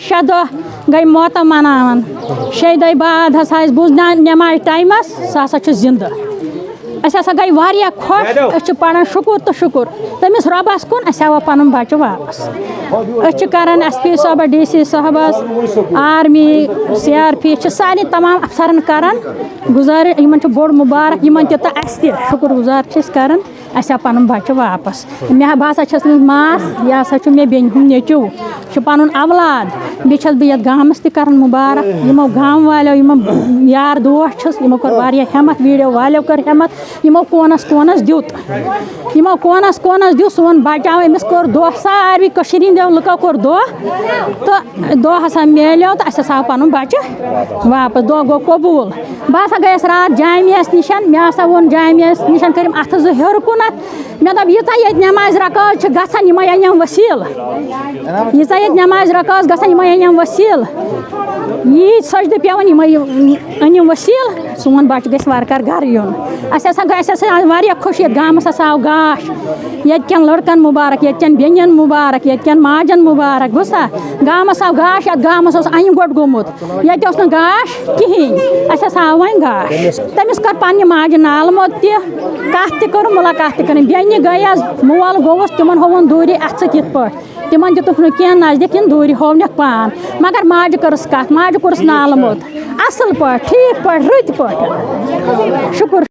6 دۄہ گٔے موتم مناوان 6 دۄہ بعد ہسا أسۍ بوٗز نٮ۪ماز ٹایمَس سُہ ہسا چھُ زِندٕ أسۍ ہسا گٔے واریاہ خۄش أسۍ چھِ پران شُکُر تہٕ شُکُر تٔمِس رۄبَس کُن أسۍ آو پَنُن بَچہٕ واپس أسۍ چھِ کران SP صٲبَس DC صٲبَس آرمی CRP چھِ سارنٕے تمام افسرن کران گُزٲرِش یِمن چھُ بوٚڑ مُبارک یِمن تہِ تہٕ اَسہِ تہِ شُکُر گُزار چھِ أسۍ کران اَسہِ آو پَنُن بَچہٕ واپس بہٕ ہسا چھَس نہٕ ماس یہِ ہسا چھُ مےٚ بیٚنہِ ہُنٛد نیٚچوٗ چھُ پَنُن اولاد بیٚیہِ چھَس بہٕ یَتھ گامَس تہِ کران مُبارک یِمو گامہٕ والیو یِمو یار دوس چھِس یِمو کوٚر واریاہ ہٮ۪مت ویٖڈیو والیو کٔر ہٮ۪مت یِمو کوٗنَس کوٗنَس دیُت سون بَچہٕ آو أمِس کوٚر دۄہ ساروی کٔشیٖرِ ہِنٛدیو لُکو کوٚر دۄہ تہٕ دۄہ ہسا میلیو تہٕ اَسہِ ہسا آو پَنُن بَچہٕ واپس دۄہ گوٚو قبوٗل بہٕ ہسا گٔیَس راتھ جامعیَس نِش مےٚ ہسا ووٚن جامعیَس نِش کٔرِم اَتھٕ زٕ ہیوٚر کُنَتھ مےٚ دوٚپ ییٖژاہ ییٚتہِ نٮ۪مازِ رکٲژ چھِ گژھان یِمَے أنِم ؤسیٖلہٕ ییٖژاہ ییٚتہِ نٮ۪مازِ رکٲژ گژھان یِمَے أنِم ؤسیٖلہٕ ییٖتۍ سجدٕ پیٚوان یِمَے أنِم ؤسیٖلہٕ سون بَچہٕ گژھِ وارٕ کارٕ گرٕ یُن اَسہِ ہسا آے واریاہ خۄش یَتھ گامَس ہسا آو گاش ییٚتہِ کٮ۪ن لٔڑکَن مُبارک ییٚتہِ کٮ۪ن بیٚنٮ۪ن مُبارک ییٚتہِ کٮ۪ن ماجَن مُبارک بوٗزتھا گامَس آو گاش یَتھ گامَس اوس اَنہِ گوٚٹ گوٚمُت ییٚتہِ اوس نہٕ گاش کِہیٖنۍ اَسہِ ہسا آو وۄنۍ گاش تٔمِس کٔر پنٛنہِ ماجہِ نالہٕ موت تہِ کَتھ تہِ کٔرٕم مُلاقات تہِ کٔرٕم بیٚنہِ گٔیَس مول گوٚوُس تِمن ہووُن دوٗرِ اَتھٕ سۭتۍ یِتھ پٲٹھۍ تِمن دِتُکھ نہٕ کینٛہہ نزدیٖک کِنہٕ دوٗرِ ہوونکھ پان مگر ماجہِ کٔرٕس کَتھ ماجہِ کوٚرُس نالہٕ موت اَصٕل پٲٹھۍ ٹھیٖک پٲٹھۍ رٕتۍ پٲٹھۍ شُکُر